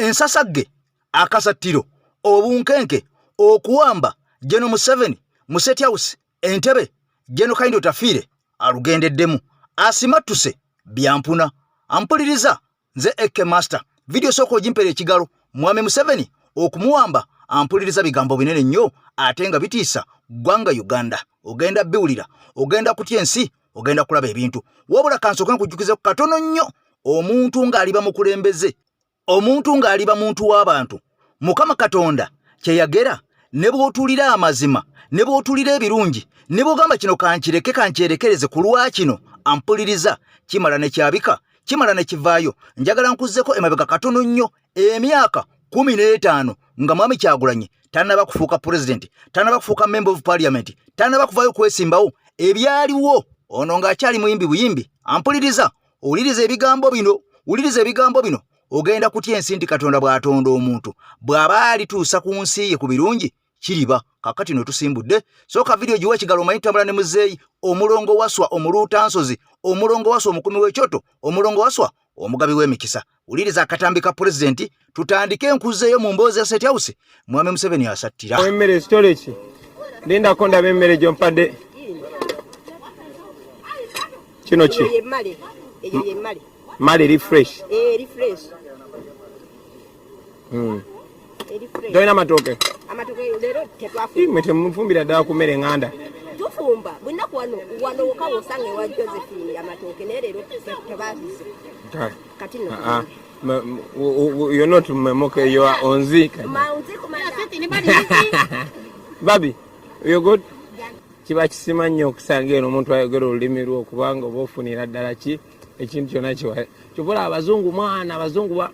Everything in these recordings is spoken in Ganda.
ensasagge akasatiro obunkenke okuwamba General Museveni mu State House Entebbe General Kaindo Tafiire alugendeddemu asimatuse byampuna ampuliriza nze Eke Master video soko jimpere ekigalo Mwami Museveni okumuwamba ampuliriza bigambo binene nnyo ate nga bitiisa ggwanga Uganda ogenda biwulira ogenda kutya ensi ogenda kulaba ebintu wabula kansoke nkujjukize ku katono nnyo omuntu ng'aliba mukulembeze omuntu ng'aliba muntu w'abantu Mukama Katonda kye yagera ne bw'otuulira amazima ne bw'otuulira ebirungi ne bw'ogamba kino kankyerekereze ku lwakino ampuliriza kimala ne kyabika kimala ne kivaayo njagala nkuzzeko emabega katono nnyo emyaka 15 nga Mwami Kyagulanyi tannaba kufuuka president tannaba kufuuka member of parliament tannaba kuvaayo kwesimbawo ebyaliwo ono ng'akyali muyimbi buyimbi ampuliriza owuliriza ebigambo bino ogenda kutya ensi nti Katonda bw'atonda omuntu bw'aba alituusa ku nsi ye ku birungi kiriba kakati no tusimbudde soka video giwa ekigalo omanyi tambula ne muzeeyi omulongo waswa omuluuta nsozi omulongo waswa omukumi w'ekyoto omulongo waswa omugabi w'emikisa wuliriza akatambi ka president tutandike enkuzeeyo mu mboozi ya State House Mwami Museveni asattira emmere storage linda konda bemmere gyompadde kino ki mali refresh Doina matoke. Amatoke lero tetwafu. Mwete mfumbira ddala ku mmere nganda. Tufumba bwina wano kawo sange wa Josephine amatoke ne lero tebazise. Kati no. You're not moke, you are on zik. Babi, you good? Kiba kisima nnyo okusanga eno omuntu ayogera olulimi lwo kubanga oba ofunira ddala ki ekintu kyonna kiwa. Kyobula abazungu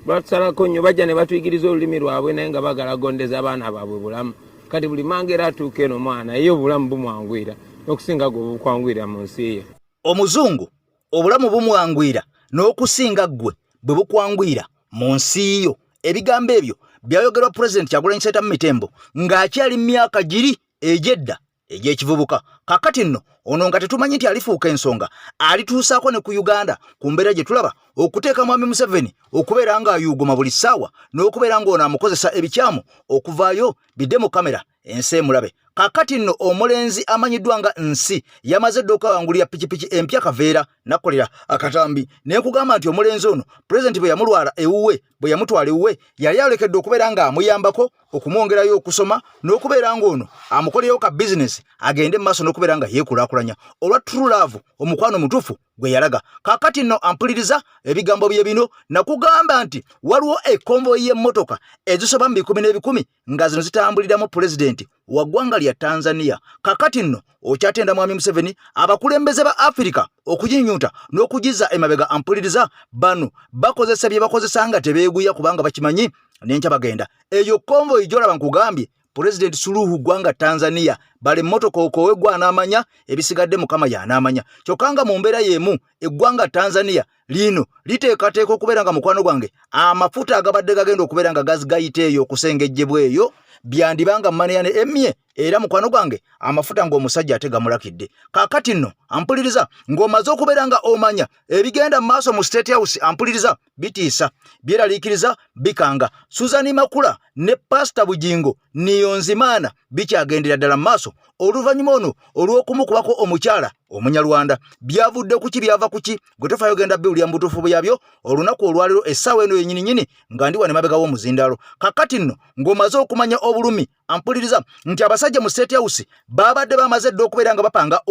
batsalako nnyo bajja ne batuyigiriza olulimi lwabwe naye nga bagala gondeza abaana baabwe bulamu kati buli mangera atuuka eno mwana ye obulamu bumwangwira n'okusinga gwe bukwangwira mu nsi ye omuzungu obulamu bumwangwira n'okusinga gwe bwe bukwangwira mu nsi yo ebigambo ebyo byayogerwa President Kyagulanyi Ssentamu Mitembo ng'akyali myaka giri egyedda egy'ekivubuka kakati nno ono nga tetumanyi nti alifuuka ensonga alituusaako ne ku Uganda ku mbeera gye tulaba okuteeka Mwami Museveni okubeera ng'ayuuguma buli ssaawa n'okubeera ng'ono amukozesa ebikyamu okuvaayo bidde mu kamera ensi emulabe kakati nno omulenzi amanyiddwa nga nsi yamaze dda okawangulira pikipiki empya kaveera nakolera akatambi nekugamba nti omulenzi ono President bwe yamutwala ewuwe yali alekedde okubeera ng'amuyambako okumwongerayo okusoma n'okubeera ng'ono amukoleyo ka business agende mu maaso n'okubeera nga yeekulaakulanya olwa True Love omukwano mutuufu gwe yalaga kakati nno ampuliriza ebigambo bye bino nakugamba nti waliwo ekonvoyi y'emmotoka ezisoba mu 10 nga zino zitambuliramu President wa ggwanga lya Tanzania kakati nno okyatenda Mwami Museveni abakulembeze ba Africa okuginyuta n'okugiza emabega ampuliriza bano bakozesa bye bakozesa nga tebeeguya kubanga bakimanyi n'enkya bagenda eyo konvoyi gy'olaba nkugambye President Suluhu ggwanga Tanzania bale mmotoka okoowe gw'anaamanya ebisigadde Mukama y'anaamanya kyokanga mu mbeera y'emu eggwanga Tanzania lino liteekateeka okubeera nga mukwano gwange amafuta agabadde gagenda okubeera nga gazigayita eyo okusengejjebwa eyo byandibanga mmaneyane emye era mukwano gwange amafuta ng'omusajja ate gamulakidde kakati nno ampuliriza ng'omaze okubeera nga omanya ebigenda mu maaso mu State House ampuliriza bitiisa byeraliikiriza bikanga Suzani Makula ne Pastor Bujingo Niyonzimana bikyagendera ddala mu maaso oluvannyuma ono olw'okumukubako omukyala Omunyarwanda byavudde kuki byava kuki gwe tofayo genda biwulya mu butuufu byabyo olunaku olwaliro essaawa eno yennyini nga ndi wane mabega w'omuzindalo kakati nno ng'omaze okumanya obulumi ampuliriza nti abasajja mu State House babadde bamaze dda okubeera nga bapanga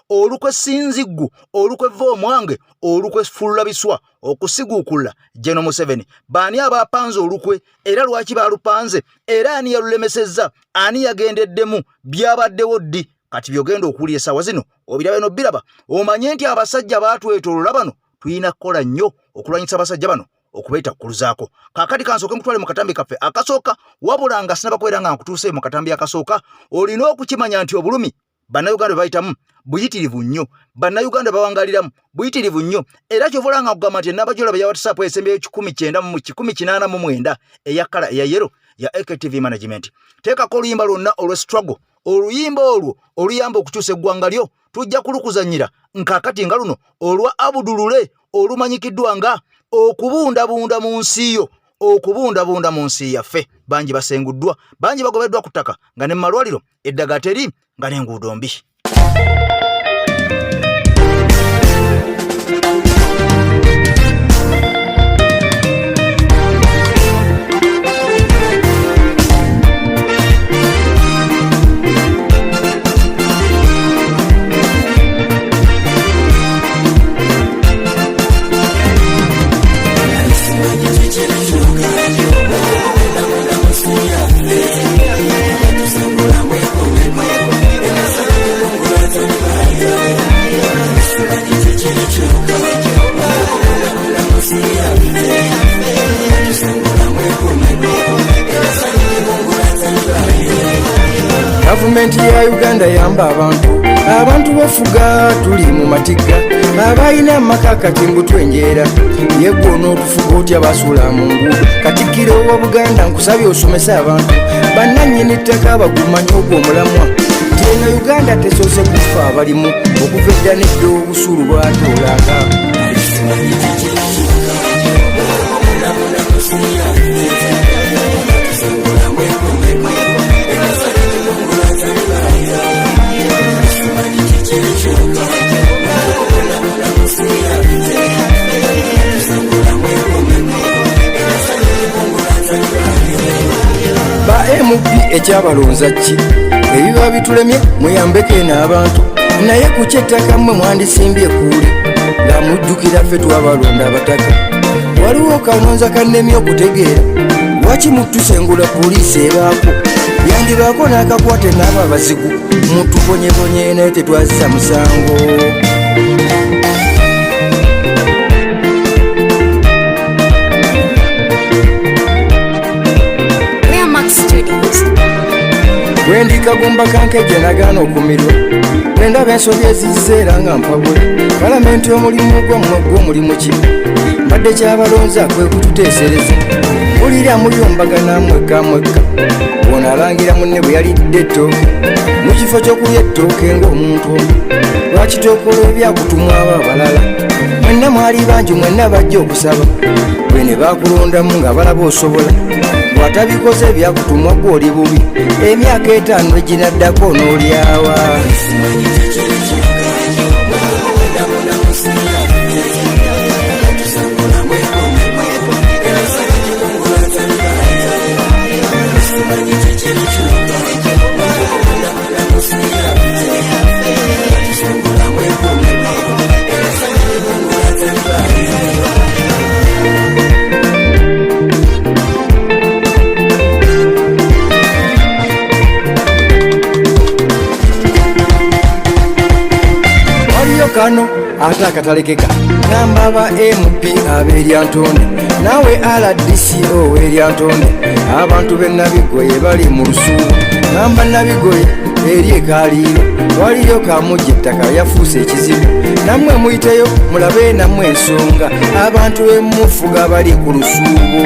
olukwe sinziggu olukwe Vomwange olukwe Fullabiswa okusiguukula General Museveni baani abapanze olukwe era lwaki balupanze era ani yalulemesezza ani yagendeddemu byabaddewo ddi kati byogenda okuwulira essaawa zino obiraba no biraba omanye nti abasajja baatwetoloola bano tuyina kukola nnyo okulwanyisa abasajja bano okubeetakkuluzaako kakati kansooke mutwale mu katambi kaffe akasooka wabula nga sinaba kubeera nga nkutuuse mu katambi akasooka olina okukimanya nti obulumi bannayuganda bayitamu buyitirivu nnyo bannayuganda bawangaliramu buyitirivu nnyo era kyovola nga kugamba nti ennabajola ya WhatsApp esembeyo 1989 eya kala eya yero ya AKTV management teekako oluyimba lwonna olw'estruggle oluyimba olwo oluyamba okukyusa eggwanga lyo tujja kulukuzannyira nkakati nga luno olwa Abudulule olumanyikiddwa nga okubundabunda mu nsi yo okubundabunda mu nsi yaffe. Bangi basenguddwa, bangi bagobeddwa ku ttaka nga ne mu malwaliro eddagala teri nga n'enguudo mbi. Gavumenti ya Uganda yamba abantu bafuga tuli mu matiga abalina amaka kati mbu twenjera yegwona okufuga otya basuula mu nguudo. Katikkiro wa Buganda nkusabye osomesa abantu bannannyini ttaka bagumanye ogw'omulamwa nti eno Uganda tesoose kufa abalimu okuva edda nedda obusuulu bwatoolanga. Ba MP ekyabalonza ki ebiba bitulemye muyambeko n'abantu naye ku kyettaka mmwe mwandisimbye kuuli nga mujjukira ffe twabalonda abataka. Waliwo kanonza kannemye okutegeera waki mutusengula poliisi ebaako yandibaako n'akakwate n'abo abazigu mutubonyebonye naye tetwazisa musango. Wendi kagumba kankeje nagaana okumirwa nendaba ensobi ezizeera nga mpabula palamenti omulimu gw'omulimu ki mbadde kyabalonza kwe kututeesereza bulira muyombagana mwekka wona alangira munne bwe yalidde ettooke mu kifo ky'okulya ettooke ng'omuntu omu lwaki tookola ebyakutumwa abo abalala mwenna mwali bangi mwenna bajja okusaba bwe ne baakulondamu nga balaba osobola watabikoze ebyakutumwa gw'oli bubi emyaka 5 eginaddako n'olyawa. Kano ate akatalekeka ngamba ba MP ab'eryantonde nawe RDC ow'eryantonde abantu b'e Nabigoye bali mu lusuubo ngamba Nabigoye eri ekaliiro waliyo kamujja ettaka yafuuse ekizibu nammwe muyiteyo mulabe nammwe ensonga abantu emufuga bali ku lusuubo.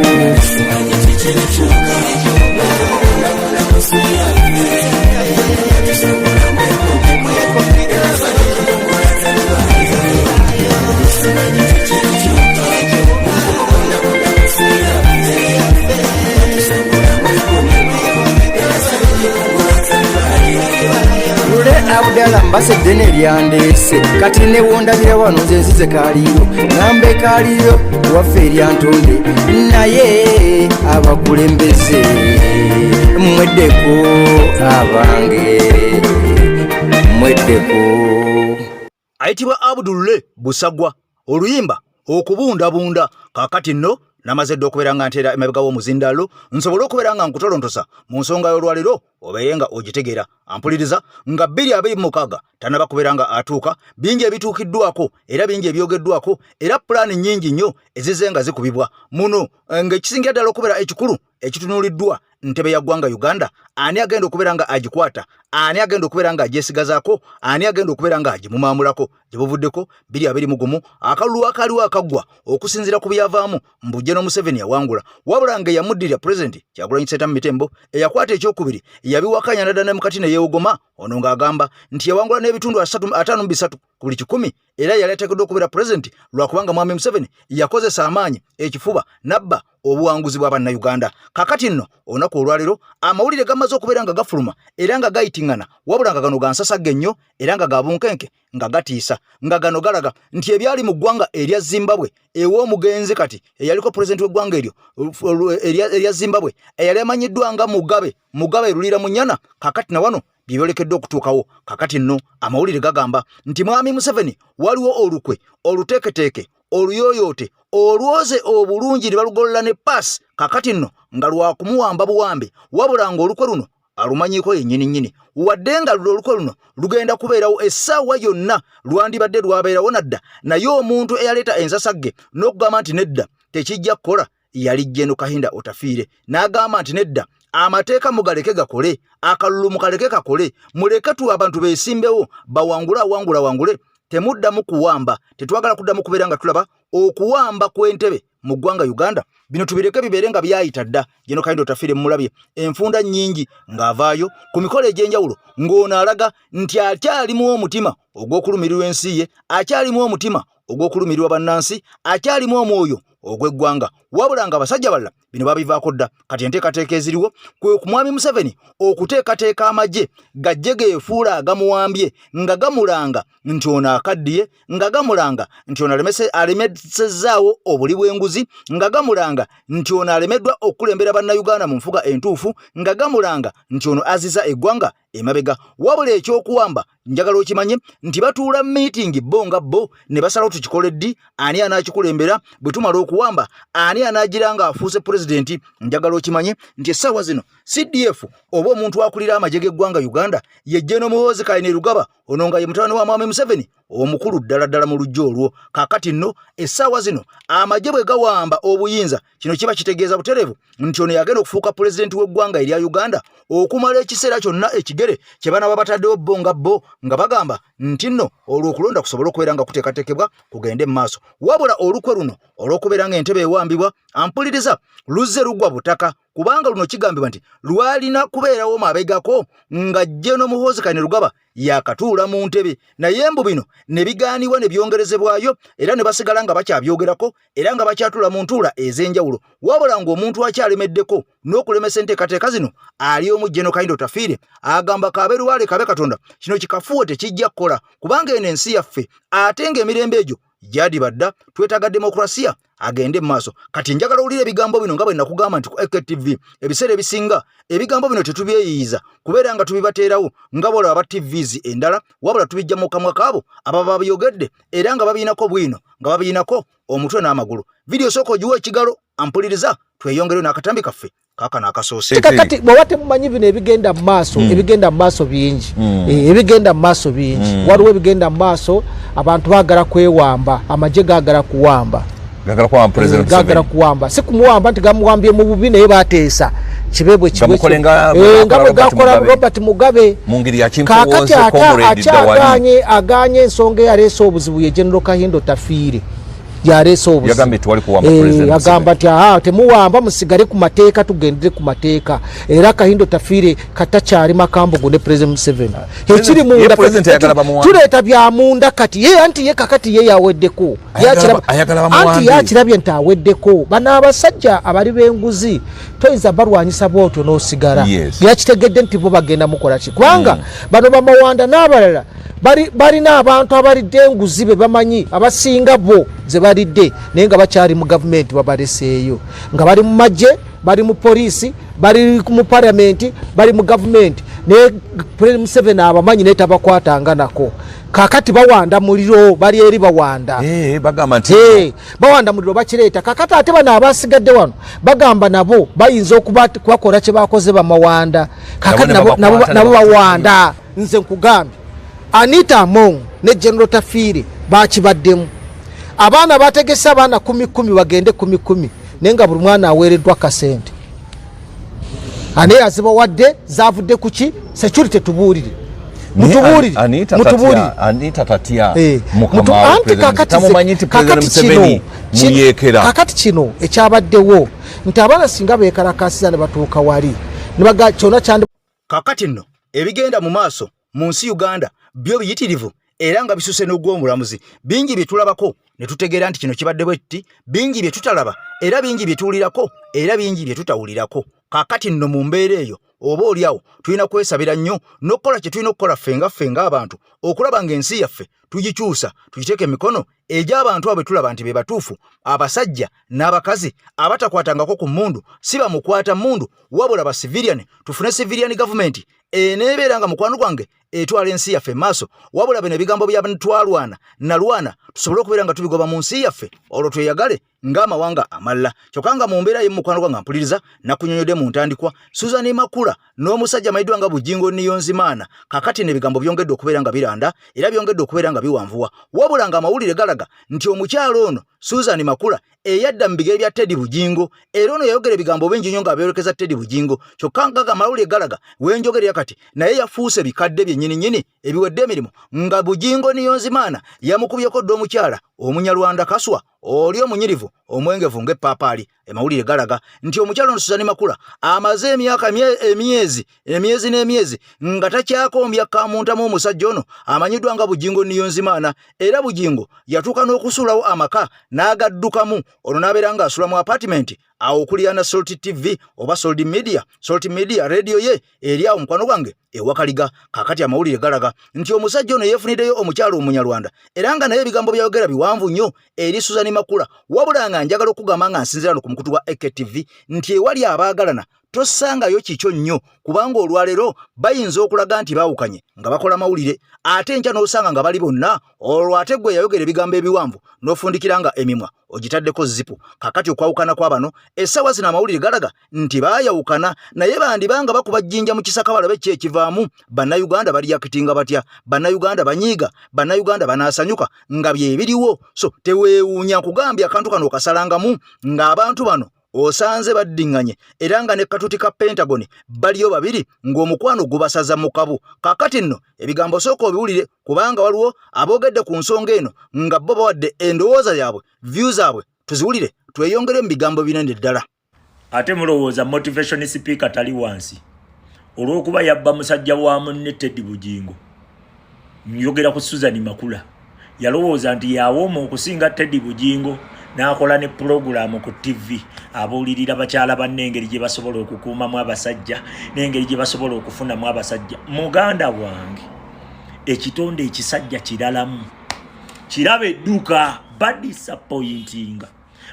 Abdala mbasedde neryandeese kati newondabira wano nze nzize kaliiro ngambe kaliiro waffe eryantonde naye abakulembeze mweddeko abange mweddeko. Ayitibwa Abdulle Busagwa oluyimba okubundabunda kakati nno namaze dde okubeera nga nteera emabega w'omuzindaalo nsobole okubeera nga nkutolontosa mu nsonga y'olwaliro obeeye nga ogitegeera ampuliriza nga 2026 tanaba kubeera nga atuuka bingi ebituukiddwako era bingi ebyogeddwako era pulaani nnyingi nnyo ezize nga zikubibwa muno ng'ekisingira ddala okubeera ekikulu ekitunuuliddwa ntebe ya ggwanga Uganda ani agenda okubeera nga agikwata ani agenda okubeera nga agyesigazaako ani agenda okubeera nga agimumaamulako gye buvuddeko 2021 akalulu akaaliwo akaggwa okusinziira ku byavaamu mbujje Museveni yawangula wabula nga yamuddirira President Kyagulanyi Ssentamu Mitembo eyakwata ekyokubiri yabiwakanya nadda ne mukati ne yeewogoma ono ng'agamba nti yawangula n'ebitundu 5 ku buli 100 era yali ateekeddwa okubeera President lwakubanga Mwami Museveni yakozesa amaanyi ekifuba nabba obuwanguzi bw'Abannayuganda. Kakati nno olunaku olwaleero amawulire gamaze okubeera nga gafuluma era nga gayitingana wabula nga gano gansasagge nnyo era nga gabunkenke nga gatiisa nga gano galaga nti ebyali mu ggwanga erya Zimbabwe ew'omugenzi kati eyaliko pulezidenti w'eggwanga eryo erya Zimbabwe eyali amanyiddwa nga Mugabe Lulira Munyana kakati na wano bibyolekedde okutuukawo. Kakati nno amawulire gagamba nti Mwami Museveni waliwo olukwe oluteeketeeke oluyooyoote olwoze obulungi ne balugolola ne paasi kakati nno nga lwakumuwamba buwambe wabula ng'olukwe luno alumanyiiko yennyini wadde nga olukwe luno lugenda kubeerawo essaawa yonna lwandibadde lwabeerawo nadda naye omuntu eyaleeta ensasagge n'okugamba nti nedda tekijja kukola yali Jeno Kahinda Otafiire n'agamba nti nedda amateeka mugaleke gakole akalulu mukaleke kakole muleke tu abantu beesimbewo bawangule temuddamu kuwamba tetwagala kuddamu kubeera nga tulaba okuwamba kw'entebe mu ggwanga Uganda bino tubireke bibeere nga byayita dda Jeno Kahinda Otafiire mulabye enfunda nnyingi ng'avaayo ku mikolo egy'enjawulo ng'ono alaga nti akyalimu omutima ogw'okulumirirwa ensi ye akyalimu omutima ogw'okulumirirwa bannansi akyalimu omwoyo ogw'eggwanga wabula nga abasajja balala bino babivaako dda kati enteekateeka eziriwo kwe ku Mwami Museveni okuteekateeka amagye gajje geefuula agamuwambye nga gamulanga nti ono akaddiye nga gamulanga nti ono alemesezaawo obuli bw'enguzi nga gamulanga nti ono alemeddwa okukulembera bannayuganda mu nfuga entuufu nga gamulanga nti ono aziza eggwanga emabega wabula ekyokuwamba njagala okimanye nti batuula meeting bo nga bo ne basalawo tukikole ddi ani anaakikulembera bwe tumala okuwamba ani anaagira nga afuuse pulezidenti njagala okimanye nti essaawa zino CDF oba omuntu akulira amagye g'eggwanga Uganda ye Jeno Muhoozi Kainerugaba ono nga ye mutabani wa Mwami Museveni omukulu ddala mu lujja olwo kakati nno essaawa zino amagye bwe gawamba obuyinza kino kiba kitegeeza butereevu nti ono yagenda okufuuka pulezidenti w'eggwanga erya Uganda okumala ekiseera kyonna ekigere kye banaba bataddewo bo nga bo nga bagamba nti nno olw'okulonda kusobola okubeera nga kuteekateekebwa kugende mu maaso wabula olukwe luno olw'okubeera nga entebe ewambibwa ampuliriza luzze lugwa butaka kubanga luno kigambibwa nti lwalina kubeerawo mabegako nga Jeno Muhoozi Kainerugaba yakatuula mu ntebe naye mbu bino ne bigaanibwa ne byongerezebwayo era ne basigala nga bakyabyogerako era nga bakyatula mu ntuula ez'enjawulo wabula ng'omuntu akyalemeddeko n'okulemesa enteekateeka zino ali omu Jeno Kahinda Otafiire agamba kabe Luwale kabe Katonda kino kikafuwe tekijja kukola kubanga eno ensi yaffe ate ng'emirembe egyo gyadibadda twetaaga demokrasiya agende mu maaso kati njagala owulira ebigambo bino nga bwe nakugamba nti ku AKTV ebiseera ebisinga ebigambo bino tetubyeyiyiza kubeera nga tubibateerawo nga bola aba TVs endala wabula tubijja mu kamwa kaabo ababa babyogedde era nga babiinako bwino nga babiinako omutwe n'amagulu vidiyo sooka ogiwa ekigalo ampuliriza tweyongereyo n'akatambi kaffe kaka n'akasoose kati bw'oba temumanyi bino ebigenda mu maaso ebigenda mu maaso bingi ebigenda mu maaso bingi waliwo ebigenda mu maaso abantu baagala kwewamba amagye gaagala kuwamba gagala kuwamba si kumuwamba nti gamuwambye mu bubi naye bateesa kibebwe nga bwe gakola Robert Mugabe kakati aganye ensonga eyaleese obuzibu ye Jeno Kahinda Otafiire yaleese obuzibu agamba nti temuwamba musigale ku mateeka tugendere ku mateeka era Kahinda Otafiire katakyali makambugu ne President Museveni ekiri munda tuleeta bya munda kati ye anti ye kakati ye yaweddeko anti yakirabye nti aweddeko bano abasajja abali b'enguzi toyinza balwanyisa bwotyo n'osigala yakitegedde nti bo bagenda mukola ki kubanga bano bamawanda n'abalala balina abantu abalidde enguzi be bamanyi abasinga bo ze balidde naye nga bakyali mu gavumenti babaleseeyo nga bali mu magye bali mu poliisi bali mu palamenti bali mu gavumenti naye President Museveni abamanyi naye tabakwatanga nako kakati bawanda muliro bali eri bawanda bagamba nti bawanda muliro bakireeta kakati ate bano abasigadde wano bagamba nabo bayinza okubakola kye bakoze bamawanda kakati nabo bawanda nze nkugambye Anita Among ne Jeno Otafiire bakibaddemu abaana bategese abaana 10 bagende 10 nenga buli mwana aweereddwa kasente ane yaziba wadde zavudde kuki security tubuulire mutubuulire Anita tatya mukama tamumanyi nti President Museveni muyekera kakati kino ekyabaddewo nti abaana singa beekalakasiza ne batuuka wali nibaga kyona kyandi kakati nno ebigenda mu maaso mu nsi Uganda byo biyitirivu era nga bisuse n'ogw'omulamuzi bingi bitulabako ne tutegeera nti kino kibadde bwetti bingi bye tutalaba era bingi bye tuwulirako era bingi bye tutawulirako kakati nno mu mbeera eyo oba oliawo tulina kwesabira nnyo n'okukola kye tulina okukola ffenga abantu okulaba ng'ensi yaffe tugikyusa tugiteeka emikono egy'abantu abo tulaba nti be batuufu abasajja n'abakazi abatakwatangako ku mmundu si bamukwata mmundu wabula ba civilian tufune civilian government eneebeera nga mukwano gwange etwala ensi yaffe maaso wabula bino ebigambo by'abantu nalwana tusobole okubeera nga tubigoba mu nsi yaffe olwo tweyagale ng'amawanga amalala kyokka nga mu mbeera ye mukwano gwange mpuliriza nakunyonyodde mu ntandikwa Susan Makula n'omusajja Maidwa nga Bujingo Niyonzimana kakati n'ebigambo byongedde okubeera nga biranda era byongedde okubeera nga biwanvuwa wabula nga amawulire galaga nti omukyalo ono Susan Makula eyadda mu bigere bya Teddy Bujingo era ono yayogera ebigambo bingi nnyo ng'abeerekeza Teddy Bujingo kyokka nga amawulire galaga wenjogerera kati naye yafuuse bikadde bye nnyini ebiwedde emirimu nga Bujingo Niyonzimana yamukubyeko dda omukyala Omunyarwanda Kaswa oli omunyirivu omwengevu ng'eppapaali amawulire galaga nti omukyala ono Susan Makula amaze emyaka emyezi n'emyezi nga takyakombya kamuntamu omusajja ono amanyiddwa nga Bujingo Niyonzimana era Bujingo yatuuka n'okusuulawo amaka n'agaddukamu ono n'abeera ng'asula mu apartment awo okulya na Salt TV oba Salt Media radio ye eri awo mukwano gwange ewakaliga kakati amawulire galaga nti omusajja ono yeefuniddeyo omukyalo Omunyarwanda era nga naye ebigambo byayogera biwanvu nnyo eri Susan Makula wabula nga njagala okugamba nga nsinzira no ku mukutu gwa EKTV nti ewali abaagalana tosangayo kikyo nnyo kubanga olwaleero bayinza okulaga nti baawukanye nga bakola mawulire ate enkya n'osanga nga bali bonna olwo ate gwe yayogera ebigambo ebiwanvu n'ofundikira nga emimwa ogitaddeko zipu kakati okwawukana kw'abano essaawa zino amawulire galaga nti baayawukana naye bandibanga bakuba jjinja mu kisaka balabe ki ekivaamu bannayuganda baliyakitinga batya bannayuganda banyiiga bannayuganda banaasanyuka nga bye biriwo so teweewuunya nkugambye akantu kano okasalangamu ng'abantu bano osanze baddiŋŋanye era nga ne katuti ka Pentagon baliyo babiri ng'omukwano gubasaza mu kabu kakati nno ebigambo sooka obiwulire kubanga waliwo aboogedde ku nsonga eno nga bo bawadde endowooza yaabwe view zaabwe tuziwulire tweyongere mu bigambo binene ddala ate mulowooza motivation speaker tali wansi olw'okuba yabba musajja wa munne Teddy Bujingo njogera ku Susan Makula yalowooza nti yawooma okusinga Teddy Bujingo n'akola ne program ku TV abulirira bakyala bannengeri gye basobola okukuumamu abasajja n'engeri gye basobola okufunamu abasajja muganda wange ekitonde ekisajja kiralamu kiraba edduka badisappointing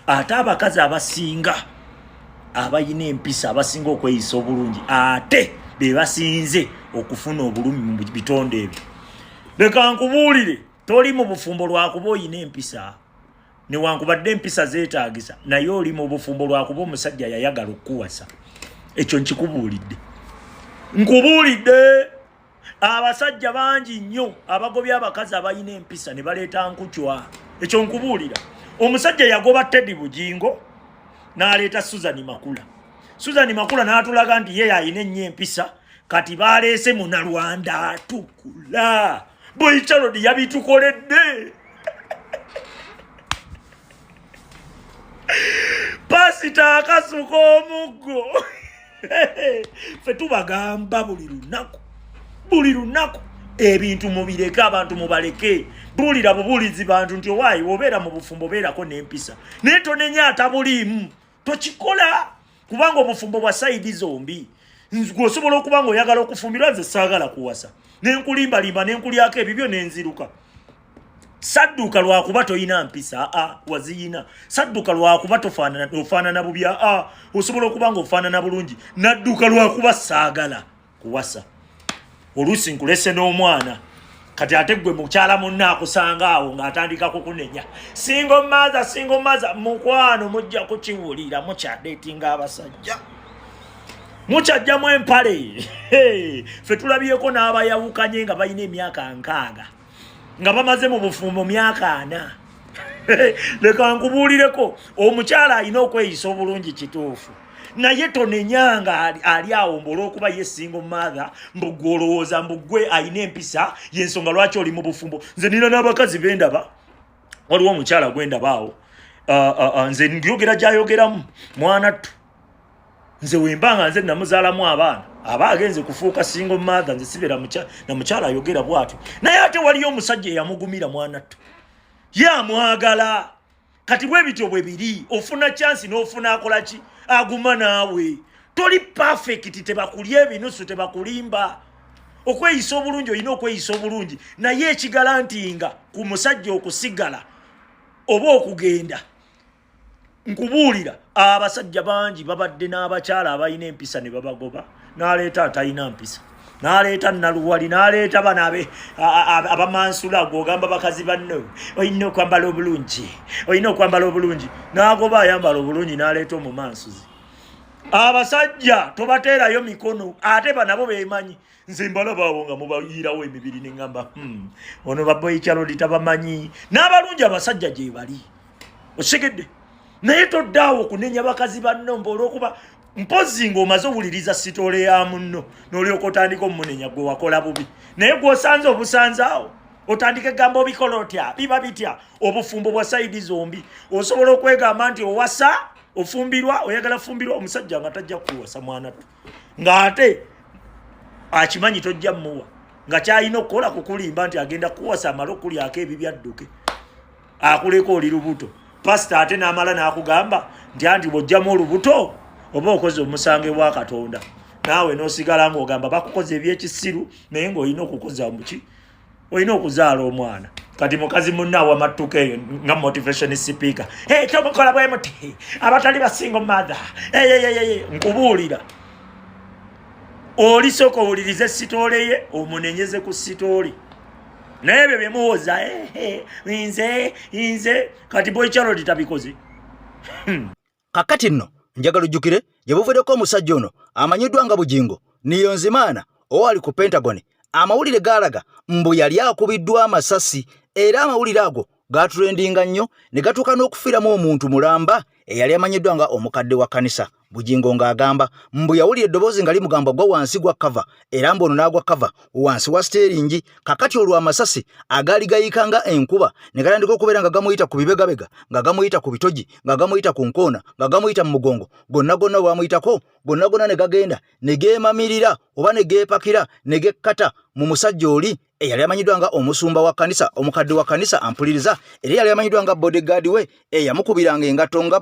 ate abakazi abasinga abayina empisa abasinga okweyisa obulungi ate be basinze okufuna obulumi mu bitonde ebyo leka nkubuulire toli mu bufumbo lwakuba oyina empisa newankubadde empisa zeetaagisa naye oli mu bufumbo lwakuba omusajja yayagala okukuwasa ekyo nkikubuulidde nkubuulidde abasajja bangi nnyo abagobya abakazi abayina empisa ne baleeta nkucwa ekyo nkubuulira omusajja yagoba Teddy Bujingo n'aleeta Susan Makula n'atulaga nti ye ayina ennyo empisa kati baleese Munnarwanda atukula Boycharodi yabitukoledde pasita akasuka omuggo fe tubagamba buli lunaku ebintu mubireke abantu mubaleke bulira bubulizi bantu nti owaayi wobeera mu bufumbo beerako n'empisa naye tonenya atabuliimu tokikola kubanga obufumbo bwa sayidi zombi osobola okuba nga oyagala okufumbirwa nze saagala kuwasa nenkulimbalimba nenkulyako ebibyo nenziruka sadduka lwakuba toyina mpisa waziyina sadduka lwakuba ofaanana bubi osobola okuba nga ofaanana bulungi nadduka lwakuba saagala kuwasa oluusi nkulese n'omwana kati ate gwe mukyala munna akusanga awo ng'atandika kukunenya singo maza mukwano mujja kukiwulira mukyadeetinga abasajja mukyajjamu empale fe tulabyeko n'abayawukanye nga balina emyaka 6 nga bamaze mu bufumbo myaka 4 leka nkubuulireko omukyala alina okweyisa obulungi kituufu naye tonenyanga ali awo olw'okuba ye single mother mbugwe olowooza mbugwe alina empisa yensonga lwaki oli mu bufumbo nze nina n'abakazi bendaba waliwo omukyala gwendaba awo nze ngyogera gyayogeramu mwanattu nze wembanga nze namuzaalamu abaana aba agenze kufuuka single mother nze sibeera na mukyala ayogera bw'atyo naye ate waliyo omusajja eyamugumira mwanattu ya mwagala kati bwe bityo bwe biri ofuna chance n'ofuna akola ki aguma naawe toli perfect tebakulya ebinusu tebakulimba okweyisa obulungi olina okweyisa obulungi naye ekigalantinga ku musajja okusigala oba okugenda nkubuulira abasajja bangi babadde n'abakyala abalina empisa ne babagoba n'aleeta atalina mpisa n'aleeta naluwali n'aleeta bana abamansula gw'ogamba bakazi banno olina okwambala obulungi n'agoba ayambala obulungi n'aleeta omumansuzi abasajja tobateerayo mikono ate banabo beemanyi nze mbalaba abo nga mubayirawo emibiri ne ŋŋamba ono baboyikyalo litabamanyi n'abalungi abasajja gye bali okitegedde naye toddaawo okunenya bakazi banno olw'okuba mpozi ng'omaze owuliriza sitoole ya munno n'olyoka otandika omumunenya gwe wakola bubi naye gw'osanze obusanzaawo otandika egamba obikola otya biba bitya obufumbo bwa sayidi zombi osobola okwegamba nti owasa ofumbirwa oyagala fumbirwa omusajja nga tajja kuwasa mwanatu ng'ate akimanyi tojja muwa nga kyalina okukola kukulimba nti agenda kuwasa amala okulyako ebibi adduke akuleko oli lubuto pasita ate n'amala n'akugamba nti bw'ojjamu olubuto oba okoze omusange bwa Katonda naawe n'osigala ng'ogamba bakukoze ebyekisiru naye ng'olina okukoza muki olina okuzaala omwana kati mukazi munnaawe amattuka eyo nga motivation speaker kyomukola bwe muti abatali basinga mother nkubuulira oli sooka owulirize sitoole ye omunenyeze ku sitoole naye ebyo byemuwoza nze kati boyikyalo litabikoze kakati nno njagala ojjukire gye buvuddeko omusajja ono amanyiddwa nga Bugingo Niyonzimana owali ku Pentagon amawulire gaalaga mbu yali akubiddwa amasasi era amawulire ago gatrendinga nnyo ne gatuuka n'okufiiramu omuntu mulamba eyali amanyiddwa nga omukadde wa kkanisa Bugingo ng'agamba mbu yawulira eddoboozi nga limugamba gwa wansi gwa kava era mbu ono n'agwa kava wansi wa steeringi kakati olwo amasasi agaali gayikanga enkuba ne gatandika okubeera nga gamuyita ku bibegabega nga gamuyita ku bitogi nga gamuyita ku nkoona nga gamuyita mu mugongo gonna bwamuyitako gonna ne gagenda ne geemamirira oba ne geepakira ne gekkata mu musajja oli eyali amanyiddwa nga omusumba wa kkanisa omukadde wa kkanisa ampuliriza era yali amanyiddwa nga bodyguard we eyamukubiranga engatto nga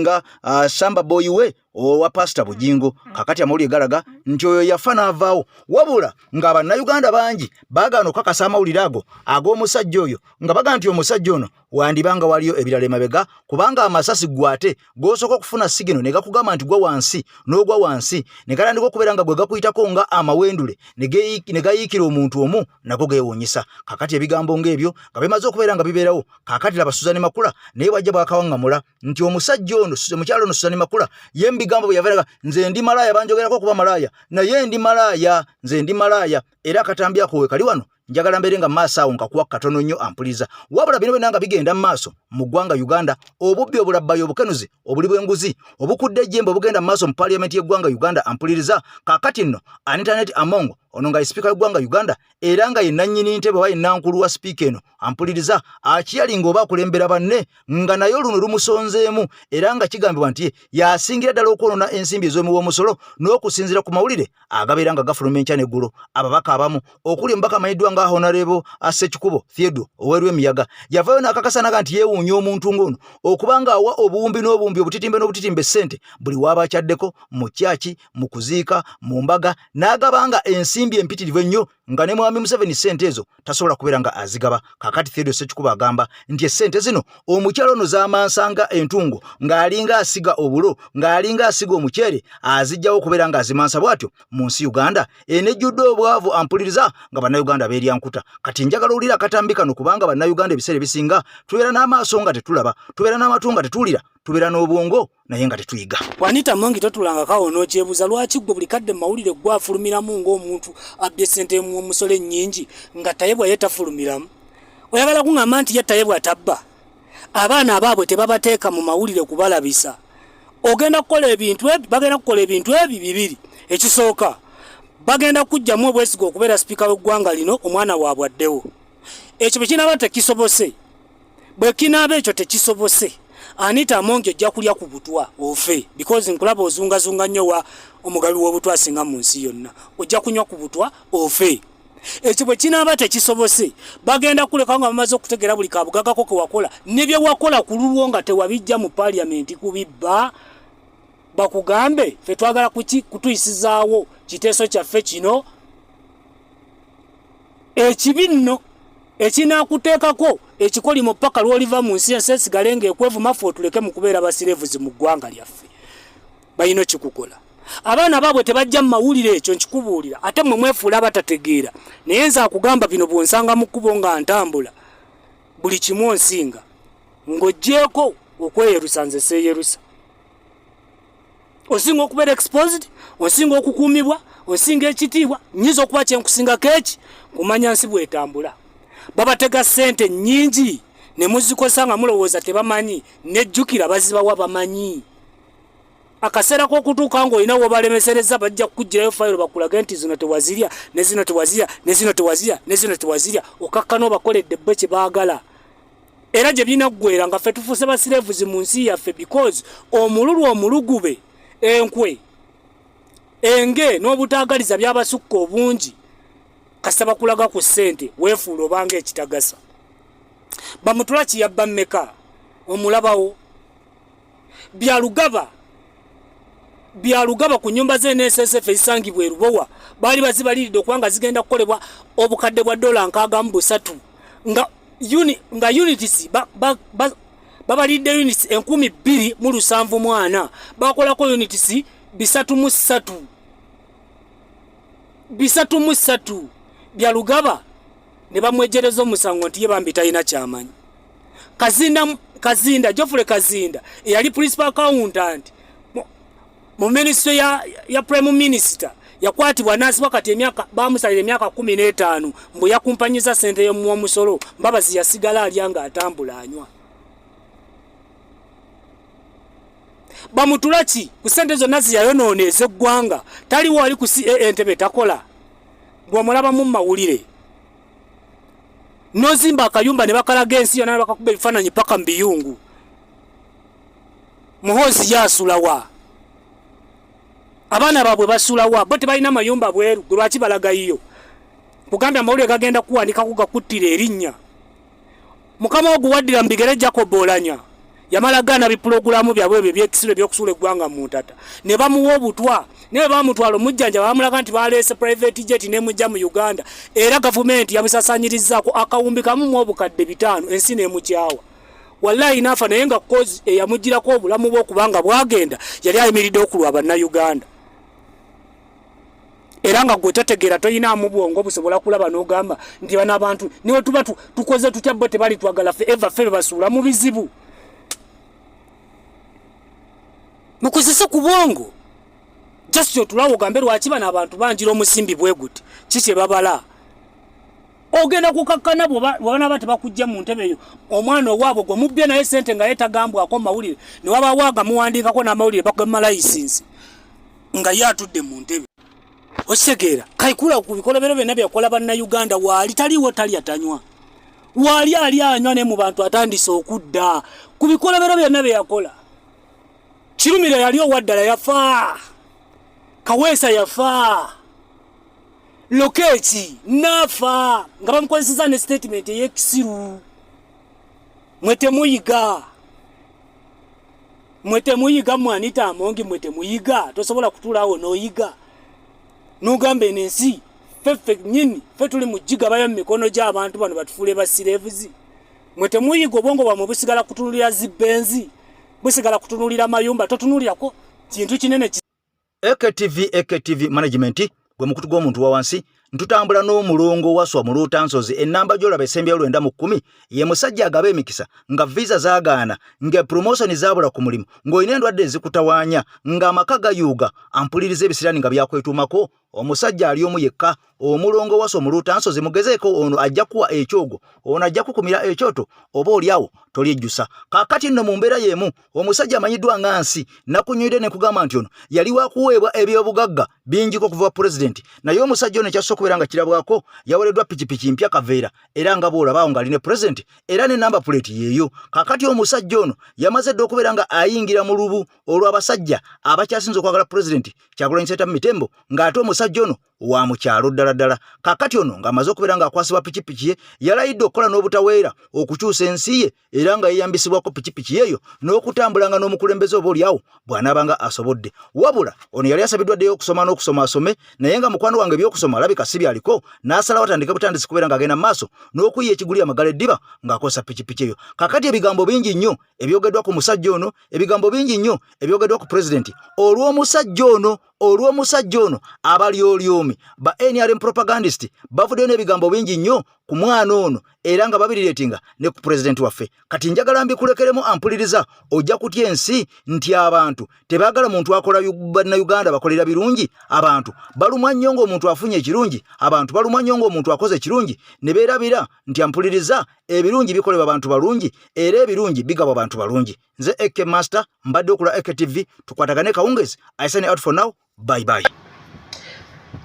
nga samba boy we owa pastor Bugingo kakati amawulire galaga nti oyo yafa n'avaawo wabula nga bannayuganda bangi baagaana okukakasa amawulire ago ag'omusajja oyo nga baga nti omusajja ono wandibanga waliyo ebirala emabega kubanga amasasi gwate g'osooka okufuna sigino ne gakugamba nti gwa wansi n'ogwa wansi ne gatandika okubeera nga gwe gakuyitako nga amawendule ne gayiikira omuntu omu nago geewuunyisa kakati ebigambo ng'ebyo nga bimaze okubeera nga bibeerawo kakati laba Suzani Makula naye bwajja bwakawaŋŋamula nti omusajja ono mukyalo ono Suzani Makula ye bigambo bwe yavaaga nze ndi malaaya banjogerako okuba malaaya naye ndi malaaya nze ndi malaaya era akatambi ako we kali wano njagala mbeere nga maaso awo nkakuwa katono nnyo ampuliza wabula bino byonna nga bigenda mu maaso mu ggwanga Uganda obubbi obulabbayo obukenuzi obuli bw'enguzi obukudde ejjembe obugenda mu maaso mu paaliyamenti y'eggwanga Uganda ampuliriza kaakati nno Anitanet Amongo ono nga ye sipiika y'eggwanga Uganda era nga ye nannyini ntebe oba ye nankulu wa sipiika eno ampuliriza akiyalinga oba akulembera banne nga naye oluno lumusonzeemu era nga kigambibwa nti yasingira ddala okwonoona ensimbi ez'omuwa omusolo n'okusinziira ku mawulire agabeera nga gafuluma enkya n'eggulo ababaka abamu okuli omubaka amanyiddwa nga Honorable Ssekikubo Theodore Owerwemiyaga yavaayo n'akakasanaga nti yeewuunya omuntu ng'ono okubanga awa obuwumbi n'obuwumbi obutitimbe ssente buli waaba akyaddeko mu kyaki mu kuziika mu mbaga n'agabanga ensimbi empitirivu ennyo nga ne mwami Museveni ssente ezo tasobola kubeera nga azigaba kakati Theodore Ssekikubo agamba nti essente zino omukyalo ono zamansanga entungo ng'alinga asiga obulo ng'alinga asiga omuceere azijjawo okubeera nga azimansa bw'atyo mu nsi Uganda enejjudde obwavu ampuliriza nga bannayuganda beeryankuta kati njagala owulira akatambi kano kubanga bannayuganda ebiseera ebisinga tubeera n'amaaso nga tetulaba tubeera n'amatu nga tetuwulira tubeera n'obwongo naye nga tetuyiga Wanita Mongi totulanga kawo n'okyebuuza lwaki gwe buli kadde mawulire gwafulumiramu ng'omuntu abbye ssente mu omusolo ennyingi nga tayebwa ye tafulumiramu oyagala kuŋŋamba nti ye tayebwa tabba abaana abaabwe tebabateeka mu mawulire kubalabisa ogenda kukola ebintu ebyo bagenda kukola ebintu ebyo bibiri ekisooka bagenda kujjamu obwesiga okubeera sipiika w'eggwanga lino omwana waabwe addewo ekyo bwe kinaaba tekisobose bwe kinaaba ekyo tekisobose Anita Amongi ojja kulya ku butwa ofe because nkulaba ozungazunga nnyo wa omugabi w'obutwa asinga mu nsi yonna ojja kunywa ku butwa ofe ekyo bwe kinaaba tekisobose bagenda kuleka nga bamaze okutegera buli kabugagako ke wakola ne bye wakola ku lulwo nga tewabijja mu paliamenti kubibba bakugambe ffe twagala kutuyisizaawo kiteeso kyaffe kino ekibi nno ekinaakuteekako ekikolimo paka lw'oliva mu nsi ensi esigale ng'ekwevuma ffe otuleke mu kubeera basirevuzi mu ggwanga lyaffe balina kikukola abaana baabwe tebajja mu mawulire ekyo nkikubuulira ate mmwe mwefuula abatategeera naye nze akugamba bino bw'onsanga mu kkubo nga ntambula buli kimu onsinga ng'oggyeko okweyerusa nze seeyerusa osinga okubeera exposed osinga okukuumibwa osinga ekitiibwa nyiza okuba kyenkusingako eki kumanya nsi bwetambula babatega ssente nnyingi ne muzikosa nga mulowooza tebamanyi nejjukira bazibawa bamanyi akaseera k'okutuuka ng'olina wobalemesereza bajja kukugirayo fayiro bakulage nti zino tewazirya ne zino tewazirya ne zino tewazirya ne zino tewazirya okakkana obakoledde bbe kye baagala era gye birina kuggwera nga ffe tufuuse basirevuzi mu nsi yaffe because omululu omulugube enkwe enge n'obutaagaliza byabasukka obungi kasita bakulaga ku ssente weefuula obanga ekitagasa bamutula kiyabba mmeka omulabawo byalugaba ku nnyumba z'NSSF ezisangibwa e Lubowa baali bazibaliridde okubanga zigenda kukolebwa obukadde bwa $330 nga unities babalidde units 2,274 bakolako units 303 byalugaba ne bamwejereza omusango nti ye bambi talina kyamanyi Kazinda Geoffrey Kazinda eyali principal accountant mu ministry ya prime minister yakwatibwa nasibwa kati emyaka bamusalira emyaka 15 mbu yakumpanyiza sente y'omuwa musolo mbabazi yasigala alyanga atambula anywa bamutulaki ku sente zonna ziyayonooneza eggwanga taliwo ali ku entebe takola bw'omulaba mu mawulire nozimba akayumba ne bakalaga ensi yonna ne bakakuba ebifaananyi paka mu biyungu muhoozi yaasulawa abaana baabwe basulawa bo tebalina mayumba bweru gwe lwaki balagayiyo kugambya amawulire gagenda kuwandika kugakuttira erinnya mukama oguwaddira mu bigere Jacob Olanya yamala gaana bipulogulaamu byabwe ebyo ebyekisiro ebyokusula eggwanga mu ntata ne bamuwa obutwa naye bamutwala omujjanja bamulaga nti baleese private jet ne mujja mu Uganda era gavumenti yamusasanyirizaako akawumbi kamu mu obukadde 5 ensi n'emukyawa wallahi nafa naye nga kozi eyamugirako obulamu bw'okubanga bwagenda yali ayimiridde okulwa bannayuganda era nga gwe tategeera toyinaamu bwongo busobola kulaba n'ogamba nti bano abantu niwe tuba tukoze tutya bo tebali twagala ffe eva ffe basuula mu bizibu mukozese ku bwongo just otulawo ogambe lwaki bano abantu banjira omusimbi bwe guti kiki babala ogenda kukakkana bw'abaana ba tebakujja mu ntebe eyo omwana owaabwe gwe mubbye naye ssente nga yeetagambwako mawulire ne wabawaaga muwandiikako n'amawulire bagema layisinsi nga ye atudde mu ntebe okitegeera kaikula ku bikolobero byonna byakola bannayuganda waali taliwo talya tanywa waali ali anywa ne mu bantu atandise okudda ku bikolobero byonna bye yakola Kirumira yali owaddala yafa Kaweesa yafa Lokeki nafa nga bamukozesa ne statement ey'ekisiru mwete muyiga mwanita amongi mwete muyiga tosobola kutulawo n'oyiga n'ogambe n'ensi feffe nyini ffe tuli mu gigabayo mu mikono gy'abantu bano batufuule basirevuzi mwete muyiga obwongo bwamwe busigala kutunulira zibbenzi busigala kutunulira mayumba totunulirako kintu kinene EKTV management gwe mukutu gw'omuntu wa wansi ntutambula n'omulongo waswa mu Lutansozi ennamba gy'olaba esembya 910 ye musajja agaba emikisa nga visa zaagaana nga promotion zaabula ku mulimu ng'olina endwadde ezikutawaanya ng'amaka gayuuga ampuliriza ebisirani nga byakwetuumako omusajja ali omu yekka omulongo waswa mu Lutansozi mugezeeko ono ajja kuwa ekyogo ono ajja kukumira ekyoto oba oliawo tolyejjusa kaakati nno mu mbeera y'emu omusajja amanyiddwa nga nsi nakunywire ne kugamba nti ono yali wakuweebwa ebyobugagga bingiko kuva pulezidenti naye omusajja ono ekyasobola okubeera nga kirabwako yawereddwa pikipiki mpya kaveera era nga boolabaawo nga aline pulezidenti era ne namba puleti yeeyo kaakati omusajja ono yamaze dda okubeera nga ayingira mu lubu olw'abasajja abakyasinza okwagala pulezidenti Kyagulanyi Ssentamu Mitembo ng'ate omusajja ono wa mukyalo ddala kakati ono ng'amaze okubeera ng'akwasibwa pikipiki ye yalayidde okukola n'obutaweera okukyusa ensi ye era nga yeeyambisibwako pikipiki eyo n'okutambulanga n'omukulembeze oba oliawo bw'anaabanga asobodde wabula ono yali asabiddwa ddeyo okusoma n'okusoma asome naye nga mukwano wange ebyokusoma alabika si byaliko n'asalawo atandike butandisi kubeera ng'agenda mu maaso n'okuyiya ekiguli amagala eddiba ng'akozesa pikipiki eyo kakati ebigambo bingi nnyo ebyogeddwa ku musajja ono ebigambo bingi nnyo ebyogeddwa ku pulezidenti olw'omusajja ono abali olyomi ba NRM propagandist bavuddeyo n'ebigambo bingi nnyo ku mwana ono era nga babirireetinga ne ku pulezidenti waffe kati njagala mbikulekeremu ampuliriza ojja kutya ensi nti abantu tebaagala muntu akola bannayuganda bakolera birungi abantu balumwa nnyo ng'omuntu afunye ekirungi abantu balumwa nnyo ng'omuntu akoze ekirungi ne beerabira nti ampuliriza ebirungi bikolebwa abantu balungi era ebirungi bigabwa abantu balungi nze AK Master mbadde okula AK TV tukwatagane kawungezi I sign out for now bye bye.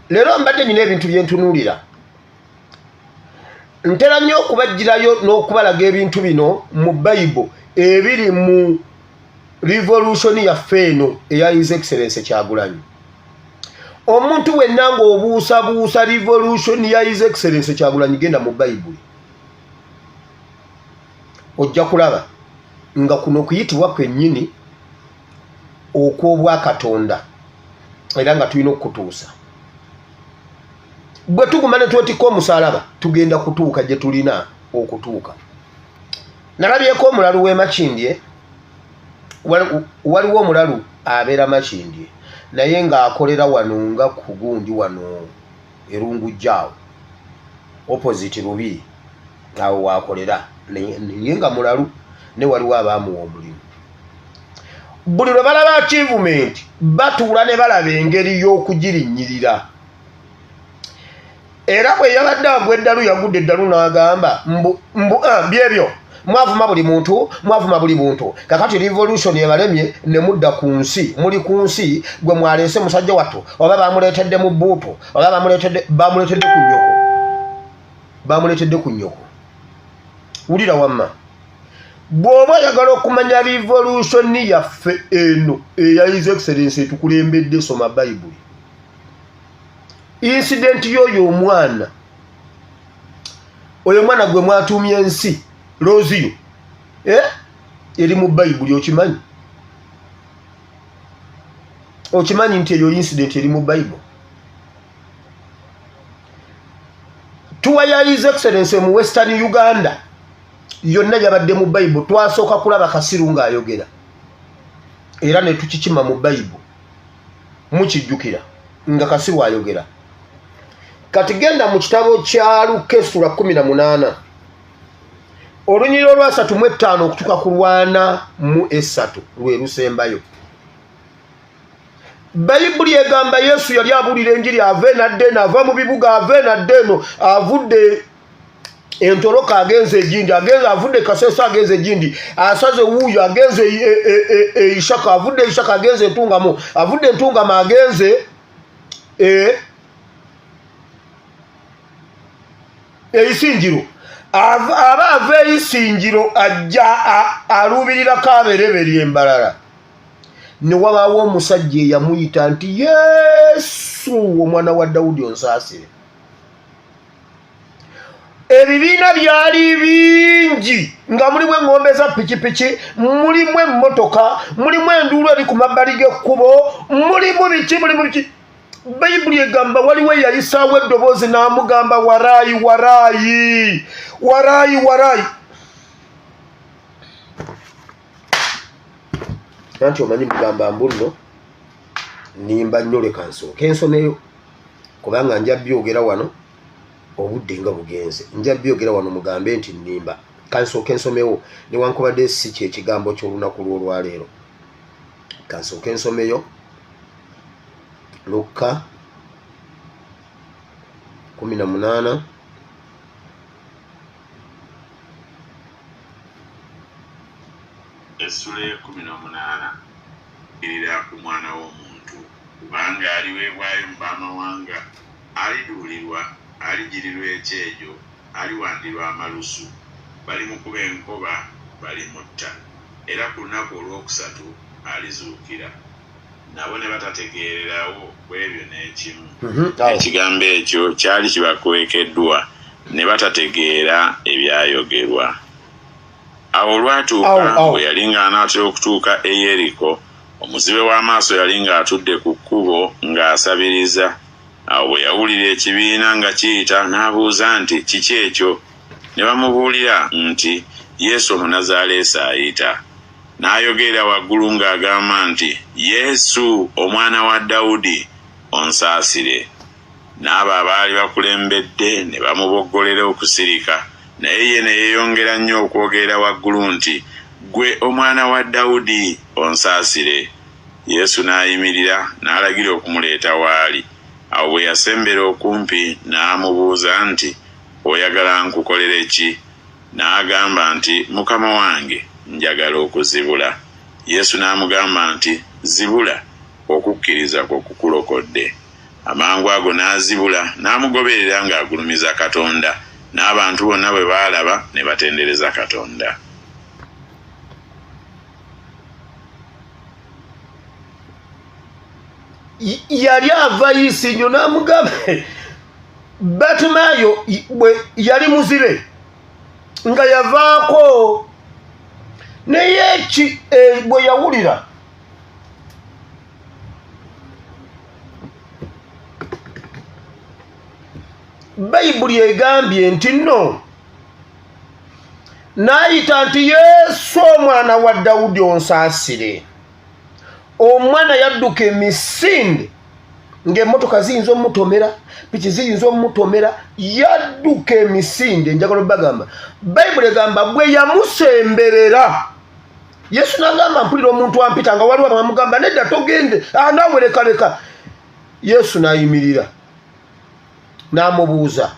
Lero mbadde nina ebintu byentunuulira ntera nnyo okubajjirayo n'okubalaga ebintu bino mu Bible ebiri mu revolution yaffe eno eya His Excellency Kyagulanyi. Omuntu wenna ng'obuusabuusa revolution ya His Excellency Kyagulanyi genda mu Bible ojja kulaba nga kuno kuyitibwa kwennyini okw'obwakatonda era nga tulina okutuusa bwe tuguma ne twetikko omusalaba tugenda kutuuka gye tulina okutuuka. Nalabyeko omulalu w'e Makindye waliwo omulalu abeera Makindye naye ng'akolera wano nga ku gundi wano erungujjaawo opposite Lubiri awo waakolera naye nga mulalu ne waliwo abaamuwa omulimu. Buli lwe balaba achievement batuula ne balaba engeri y'okugirinnyirira era bwe yabadde agwa eddalu yagudde eddalu n'agamba byebyo mwavuma buli muntu mwavuma buli buntu kakati revolution ebalemye ne mudda ku nsi muli ku nsi gwe mwaleese musajja wattu oba bamuleetedde mu bbuutu oba bamuleetedde ku nnyoko. Wulira wamma bw'oba oyagala okumanya revolution yaffe eno eya His Excellency tukulembedde soma Bible. Incident y'oyo omwana gwe mwatuumye ensi Roziyo eri mu Bible okimanyi nti eyo incident eri mu Bible. Tuwa ya His Excellency mu Western Uganda yonna yabadde mu Bible twasooka kulaba Kasiru ng'ayogera era ne tukikima mu Bible mukijjukira nga Kasiru ayogera. Kati genda mu kitabo kya Luke sura 18 olunyiriro olwa 3:5 okutuuka ku 4:3 lwe lusembayo. Bayibuli egamba Yesu yali abulira enjiri ave nadde ava mu bibuga ave nadde eno avudde entoroka agenze ejindi avudde Kasesa agenze ejindi asaze wuuyo agenze Ishaka avudde Ishaka agenze Ntungamo avudde Ntungamo agenze eisinjiro aba ave eisinjiro ajja alubirira kabereberi embalala ne wabaawo omusajja eyamuyita nti Yesu omwana wa Dawudi onsaasire. Ebibiina byali bingi nga mulimu engombe za pikipiki mulimu emmotoka mulimu enduulu eri ku mabbali g'ekkubo mulimu biki. Bayibuli egamba waliwo eyayisaawo eddoboozi n'amugamba waraayi. Anti omanyi mugamba mbulno nimba nnyo leka nsooke ensomeyo kubanga nja byogera wano obudde nga bugenze nja byogera wano mugambe nti nimba kansooke ensomeyo newankubadde si kyekigambo ky'olunaku lw'olwaleero kansooke ensomeyo Luka 18 Essula 18 irira ku mwana w'omuntu kubanga aliweebwayo mu baamawanga aliduulirwa aligirirwa ekyejo aliwandirwa amalusu balimukuba enkoba balimutta era ku lunaku olwokusatu alizuukira nabo ne batategeererawo bwebyo n'ekimu. Ekigambo ekyo kyali kibakwekeddwa ne batategeera ebyayogerwa. Awo olwatuuka bwe yali ng'anaatera okutuuka e Yeriko, omuzibe w'amaaso yali ng'atudde ku kkubo ng'asabiriza. Awo bwe yawulira ekibiina nga kiyita n'abuuza nti kiki ekyo? Ne bamubuulira nti Yesu Omunazaaleesi ayita. N'ayogera waggulu ng'agamba nti Yesu omwana wa Dawudi onsaasire. N'abo abaali bakulembedde ne bamuboggolera okusirika, naye ye ne yeeyongera nnyo okwogera waggulu nti gwe omwana wa Dawudi onsaasire. Yesu n'ayimirira n'alagira okumuleeta waali. Awo bwe yasembera okumpi n'amubuuza nti oyagala nkukolere ki? N'agamba nti Mukama wange, njagala okuzibula. Yesu n'amugamba nti zibula, okukkiriza kwo kukulokodde. Amangu ago n'azibula n'amugoberera ng'agulumiza Katonda, n'abantu bonna bwe baalaba ne batendereza Katonda. Yali ava Yisinyo n'amugamba Batimayo yali muzibe nga yavaako naye bwe yawulira Bayibuli egambye nti nno n'ayita nti Yesu omwana wa Dawudi onsaasire. Omwana yadduka emisinde ng'emmotoka ziyinza omutomera, piki ziyinza omutomera, yadduka emisinde. Njagala bagamba Bayibuli egamba bwe yamusemberera Yesu n'agamba mpulira omuntu ampita nga waliwo bamugamba nedda togende, naawe leka. Yesu n'ayimirira n'amubuuza.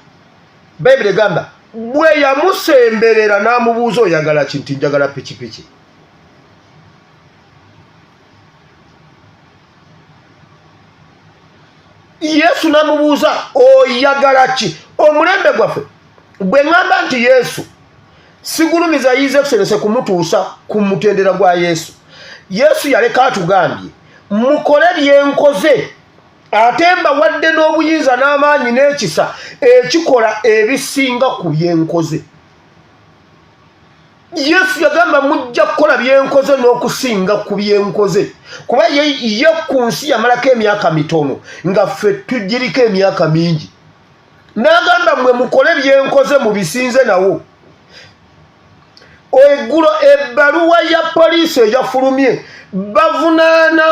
Bayibuli egamba bwe yamusemberera n'amubuuza oyagala ki? Nti njagala pikipiki. Yesu n'amubuuza oyagala ki? Omulembe gwaffe bwe ŋŋamba nti Yesu sigulumiza His Excellency kumutuusa ku mutendera gwa Yesu. Yesu yaleka atugambye mukole byenkoze, ate mbawadde n'obuyinza n'amaanyi n'ekisa ekikola ebisinga ku byenkoze. Yesu yagamba mujja kukola byenkoze n'okusinga ku byenkoze, kuba ye ku nsi yamalako emyaka mitono nga ffe tugiriko emyaka mingi. N'agamba mwe mukole byenkoze mubisinze nawo. Eggulo ebbaluwa ya poliisi eyafulumye bavunaana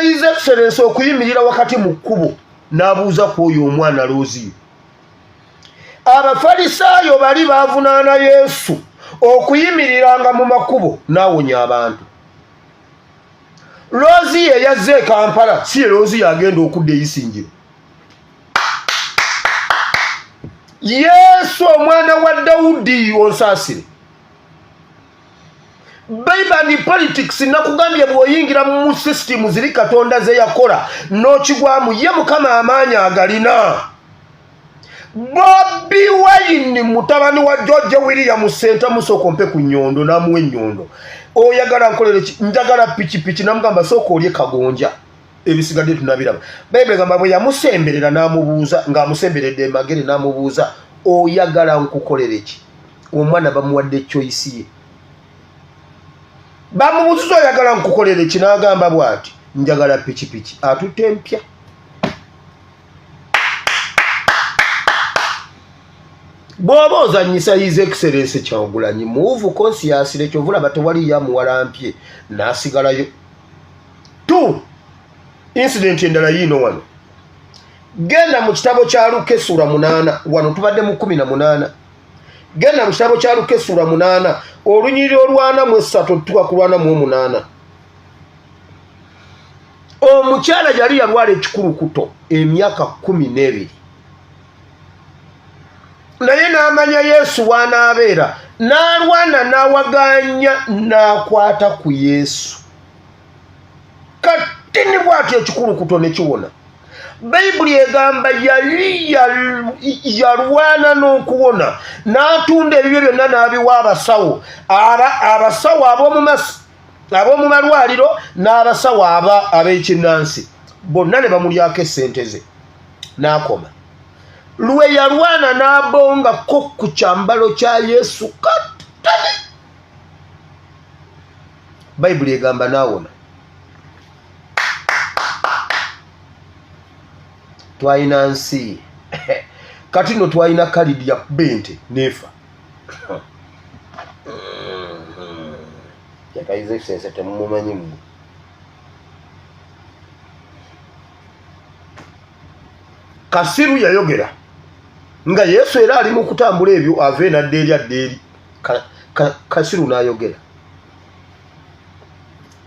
His Excellency okuyimirira wakati mu kkubo n'abuuza ku oyo omwana Looziyo. Abafalisaayo bali bavunaana Yesu okuyimiriranga mu makubo n'awonya abantu. Looziyo yazze e Kampala, si ye Looziyo agenda okudda Isingiro. Yesu omwana wa Dawudi onsaasire. Bayibuli politics nakugambye bw'oyingira mu system ziri Katonda ze yakola n'okigwamu ye Mukama amaanyi agalina. Bobi Wine mutabani wa George William Center musoko mpe ku nnyondo n'amuwa ennyondo. Oyagala nkolere ki? Njagala pikipiki. Namugamba sooka olye kagonja, ebisigadde tunabiraba. Bayibuli egamba bwe yamusemberera n'amubuuza, ng'amusemberedde emagere n'amubuuza oyagala nkukolere ki? Omwana bamuwadde choice ye. Bamubuuza oyagala nkukolere ki? N'agamba bw'ati njagala pikipiki. Atutte mpya. Bw'oba ozannyisa His Excellency Kyagulanyi move conscious lekyovulaba tewali yamuwalampye n'asigalayo. 2 incident endala yiino wano. Genda mu kitabo kya Luka essula 8 wano tubadde mu 18. Genda mu kitabo kya Luka essula 8 olunyiriri olwana mu 3 tuka ku lwana mu 8. Omukyala yali yalwala ekikulukuto emyaka 12. Naye n'amanya Yesu w'anaabeera n'alwana n'awaganya n'akwata ku Yesu. Kati ne bw'atyo ekikulukuto ne kiwona. Bayibuli egamba yali yalwana n'okuwona n'atunda ebibyo byonna n'abiwa abasawo. Abasawo ab'omu ab'omu malwaliro n'abasawo ab'ekinnansi bonna ne bamulyako essente ze n'akoma. Lwe yalwana n'abongako ku kyambalo kya Yesu katane. Bayibuli egamba n'awona. Twalina nsi kati no twalina kalidi ya bente nefa. Yakaize sense temumanyi mwe. Kasiru yayogera nga Yesu era ali mu kutambula ebyo ave nadde eri adde eri. Kasiru n'ayogera.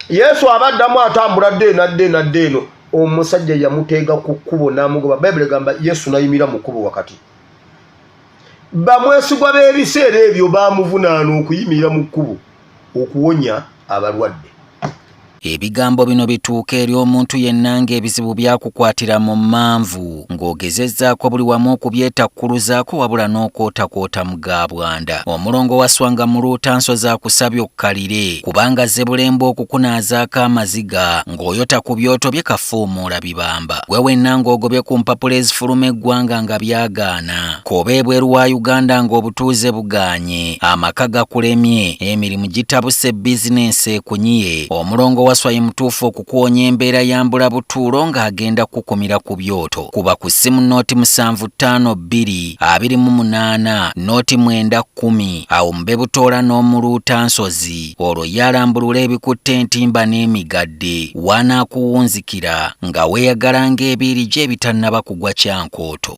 Yesu abaddamu atambula nadde eno omusajja yamuteega ku kkubo n'amugoba. Bayibuli egamba Yesu n'ayimira mu kkubo wakati. Bamwesigwa b'ebiseera ebyo baamuvunaana okuyimirira mu kkubo okuwonya abalwadde. Ebigambo bino bituuka eri omuntu yenna ng'ebizibu byakukwatira mu manvu ng'ogezezzaako buli wamu okubyetakkuluzaako wabula n'okootakoota mu gaabwanda. Omulongo wa Swanga mu Luutansozi akusabye okkalire kubanga Zebulembe okukunaazaako amaziga ng'oyota ku byoto bye kafuumuula bibamba. Gwe wenna ng'ogobye ku mpapula ezifuluma eggwanga nga byagaana. Koba ebweru wa Uganda ng'obutuuze bugaanye, amaka gakulemye, emirimu gitabuse, bizinensi ekunyiye. Omulongo wa Swai mutuufu okukuwonya embeera yambula butuulo ng'agenda kukumira ku byoto. Kuba ku ssimu nooti 752228 nooti 910 awo mube butoola n'omu Luutansozi. Olwo yalambulula ebikutte entimba n'emigadde wanaakuwunzikira nga weeyagala ng'ebiiri gye ebitannaba kugwa Kyankooto.